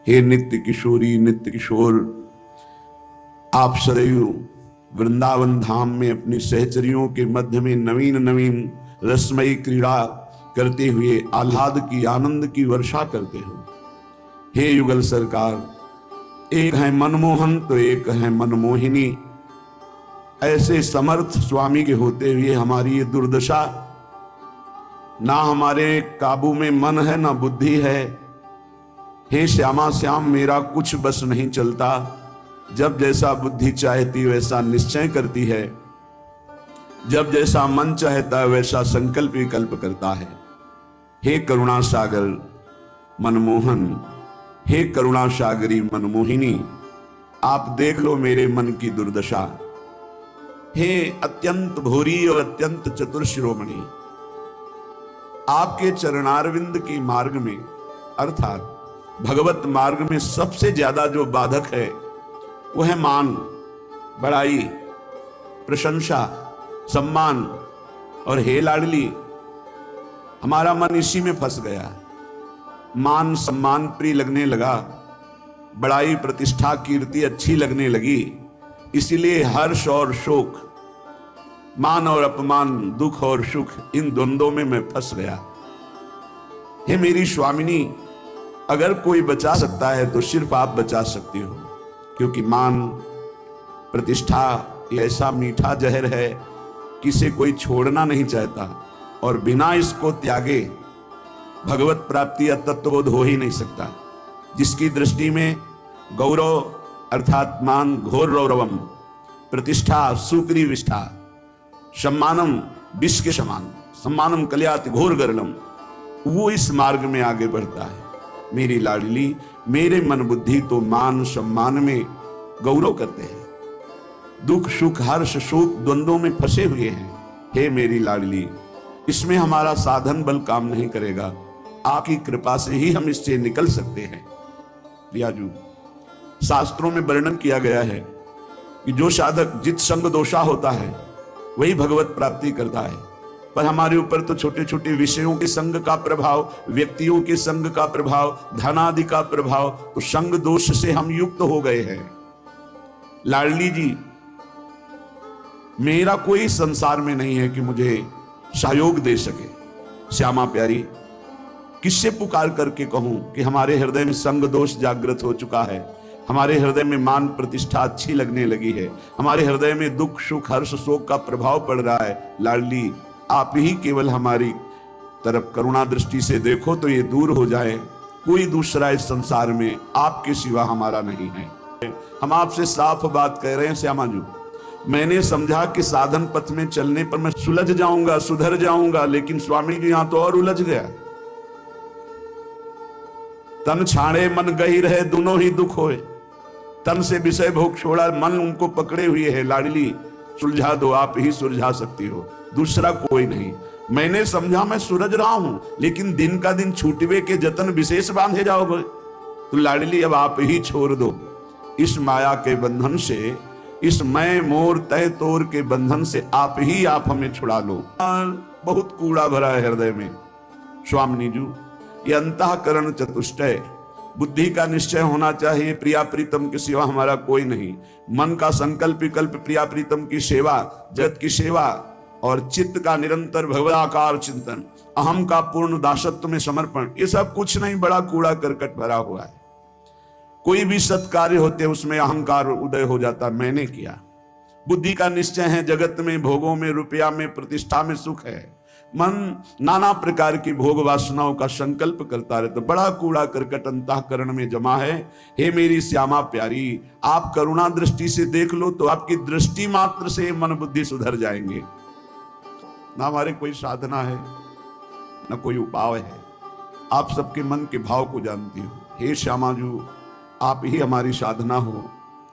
हे नित्य किशोरी नित्य किशोर, आप सरयू वृंदावन धाम में अपनी सहचरियों के मध्य में नवीन नवीन रसमयी क्रीड़ा करते हुए आह्लाद की आनंद की वर्षा करते हो। हे युगल सरकार, एक है मनमोहन तो एक है मनमोहिनी। ऐसे समर्थ स्वामी के होते हुए हमारी ये दुर्दशा, ना हमारे काबू में मन है ना बुद्धि है। हे श्यामा श्याम, मेरा कुछ बस नहीं चलता। जब जैसा बुद्धि चाहती वैसा निश्चय करती है, जब जैसा मन चाहता है वैसा संकल्प विकल्प करता है। हे करुणा सागर मनमोहन, हे करुणा सागरी मनमोहिनी, आप देख लो मेरे मन की दुर्दशा। हे अत्यंत भोरी और अत्यंत चतुर शिरोमणि, आपके चरणारविंद के मार्ग में अर्थात भगवत मार्ग में सबसे ज्यादा जो बाधक है वो है मान, बड़ाई, प्रशंसा, सम्मान। और हे लाडली, हमारा मन इसी में फंस गया। मान सम्मान प्रिय लगने लगा, बड़ाई प्रतिष्ठा कीर्ति अच्छी लगने लगी, इसीलिए हर्ष और शोक, मान और अपमान, दुख और सुख, इन द्वंद्वों में मैं फंस गया। हे मेरी स्वामिनी, अगर कोई बचा सकता है तो सिर्फ आप बचा सकती हो, क्योंकि मान प्रतिष्ठा ये ऐसा मीठा जहर है कि इसे कोई छोड़ना नहीं चाहता, और बिना इसको त्यागे भगवत प्राप्ति या तत्वबोध हो ही नहीं सकता। जिसकी दृष्टि में गौरव अर्थात मान घोर रौरवम, प्रतिष्ठा सुक्री विष्ठा, सम्मानम विष के समान, सम्मानम कल्याति घोर गरलम, वो इस मार्ग में आगे बढ़ता है। मेरी लाडली, मेरे मन बुद्धि तो मान सम्मान में गौरव करते हैं, दुख सुख हर्ष शोक द्वंद्वों में फंसे हुए हैं। हे मेरी लाडली, इसमें हमारा साधन बल काम नहीं करेगा, आपकी कृपा से ही हम इससे निकल सकते हैं। लियाजू, शास्त्रों में वर्णन किया गया है कि जो साधक जित संग दोषा होता है वही भगवत प्राप्ति करता है, पर हमारे ऊपर तो छोटे छोटे विषयों के संग का प्रभाव, व्यक्तियों के संग का प्रभाव, धनादि का प्रभाव, तो संग दोष से हम युक्त हो गए हैं। लाडली जी, मेरा कोई संसार में नहीं है कि मुझे सहयोग दे सके। श्यामा प्यारी, किससे पुकार करके कहूं कि हमारे हृदय में संग दोष जागृत हो चुका है, हमारे हृदय में मान प्रतिष्ठा अच्छी लगने लगी है, हमारे हृदय में दुख सुख हर्ष शोक का प्रभाव पड़ रहा है। लाडली, आप ही केवल हमारी तरफ करुणा दृष्टि से देखो तो ये दूर हो जाए। कोई दूसरा इस संसार में आपके सिवा हमारा नहीं है। हम आपसे साफ बात कह रहे हैं श्यामा जी। मैंने समझा कि साधन पथ में चलने पर मैं सुलझ जाऊंगा, सुधर जाऊंगा, लेकिन स्वामी जी यहां तो और उलझ गया। तन छाड़े मन गही रहे, दोनों ही दुख होए। तन से विषय भोग छोड़ा, मन उनको पकड़े हुए है। लाडली, सुलझा दो, आप ही सुलझा सकती हो, दूसरा कोई नहीं। मैंने समझा मैं सूरज रहा हूं, लेकिन दिन का दिन छूटवे के जतन विशेष बांधे जाओगे। तो लाडली, अब आप ही छोड़ दो इस माया के बंधन से, इस मैं मोर तय तोर के बंधन से आप हमें छुड़ा लो। बहुत कूड़ा भरा है हृदय में स्वामिनी जी। ये अंतःकरण चतुष्टय, बुद्धि का निश्चय होना चाहिए, प्रिया प्रीतम के सिवा हमारा कोई नहीं। मन का संकल्प विकल्प प्रिया प्रीतम की सेवा, जगत की सेवा, और चित्त का निरंतर भगवदाकार चिंतन, अहम का पूर्ण दासत्व में समर्पण, ये सब कुछ नहीं, बड़ा कूड़ा करकट भरा हुआ है। कोई भी सत्कार्य होते उसमें अहंकार उदय हो जाता, मैंने किया। बुद्धि का निश्चय है, जगत में भोगों में रुपया में प्रतिष्ठा में सुख है। मन नाना प्रकार की भोग वासनाओं का संकल्प करता रहे, तो बड़ा कूड़ा करकट अंतःकरण में जमा है। हे मेरी श्यामा प्यारी, आप करुणा दृष्टि से देख लो तो आपकी दृष्टि मात्र से मन बुद्धि सुधर जाएंगे। ना हमारे कोई साधना है ना कोई उपाय है, आप सबके मन के भाव को जानती हो। हे श्यामा जी, आप ही हमारी साधना हो,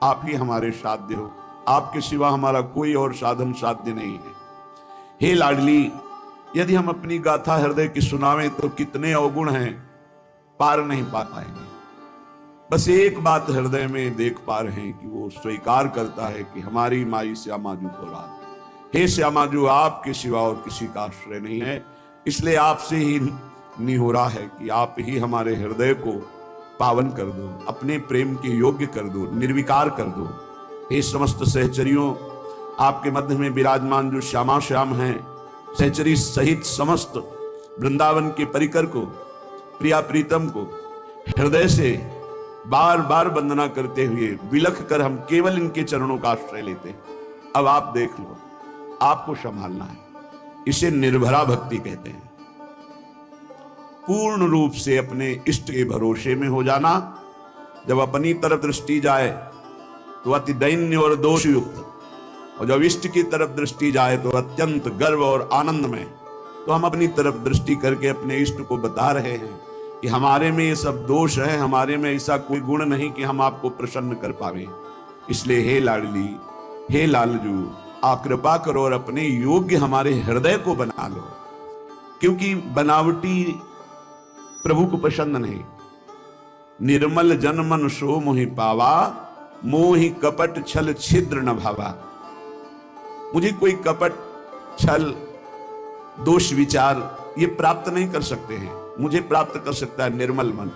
आप ही हमारे साध्य हो, आपके सिवा हमारा कोई और साधन साध्य नहीं है। हे लाडली, यदि हम अपनी गाथा हृदय की सुनावें तो कितने अवगुण हैं, पार नहीं पा पाएंगे। बस एक बात हृदय में देख पा रहे हैं कि वो स्वीकार करता है कि हमारी माई श्यामाजू को रात। हे श्यामाजू, आपके सिवा और किसी का आश्रय नहीं है, इसलिए आपसे ही निहोरा है कि आप ही हमारे हृदय को पावन कर दो, अपने प्रेम के योग्य कर दो, निर्विकार कर दो। हे समस्त सहचरियों, आपके मध्य में विराजमान जो श्यामा श्याम हैं, सहचरी सहित समस्त वृंदावन के परिकर को, प्रिया प्रीतम को हृदय से बार बार वंदना करते हुए विलख कर हम केवल इनके चरणों का आश्रय लेते हैं। अब आप देख लो, आपको संभालना है। इसे निर्भरा भक्ति कहते हैं। पूर्ण रूप से अपने इष्ट के भरोसे में हो जाना। जब अपनी तरफ दृष्टि जाए तो अति दैन्य और दोष युक्त, और जब इष्ट की तरफ दृष्टि जाए तो अत्यंत गर्व और आनंद में। तो हम अपनी तरफ दृष्टि करके अपने इष्ट को बता रहे हैं कि हमारे में ये सब दोष है, हमारे में ऐसा कोई गुण नहीं कि हम आपको प्रसन्न कर पावे। इसलिए हे लाडली, हे लालजू, आप कृपा करो और अपने योग्य हमारे हृदय को बना लो, क्योंकि बनावटी प्रभु को पसंद नहीं। निर्मल जन मन सो मोहि पावा, मोहि कपट छल छिद्र न भावा। मुझे कोई कपट, छल, दोष विचार ये प्राप्त नहीं कर सकते हैं। मुझे प्राप्त कर सकता है निर्मल मन,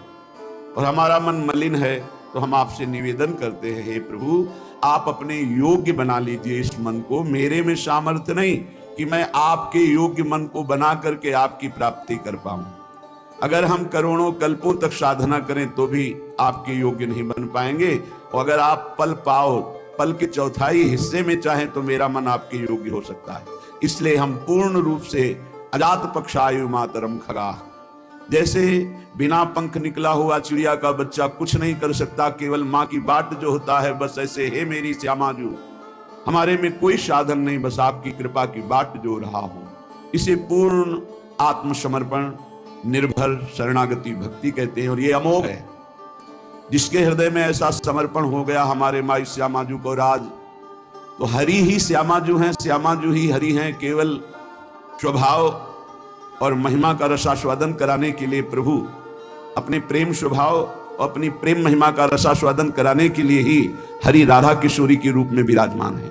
और हमारा मन मलिन है। तो हम आपसे निवेदन करते हैं, हे प्रभु, आप अपने योग्य बना लीजिए इस मन को। मेरे में सामर्थ्य नहीं कि मैं आपके योग्य मन को बना करके आपकी प्राप्ति कर पाऊं। अगर हम करोड़ों कल्पों तक साधना करें तो भी आपके योग्य नहीं बन पाएंगे। और अगर आप पल पाओ, पल के चौथाई हिस्से में चाहें तो मेरा मन आपके योग्य हो सकता है। इसलिए हम पूर्ण रूप से अजात पक्षायु मातरम खगा, जैसे बिना पंख निकला हुआ चिड़िया का बच्चा कुछ नहीं कर सकता, केवल माँ की बाट जो होता है, बस ऐसे हे मेरी श्यामाजू, हमारे में कोई साधन नहीं, बस आपकी कृपा की बाट जो रहा हो। इसे पूर्ण आत्मसमर्पण, निर्भर शरणागति भक्ति कहते हैं। और ये अमोघ है। जिसके हृदय में ऐसा समर्पण हो गया हमारे माई श्यामाजू को राज, तो हरि ही श्यामाजू हैं, श्यामाजू ही हरि हैं। केवल स्वभाव और महिमा का रसास्वादन कराने के लिए प्रभु अपने प्रेम स्वभाव और अपनी प्रेम महिमा का रसास्वादन कराने के लिए ही हरि राधा किशोरी के रूप में विराजमान है।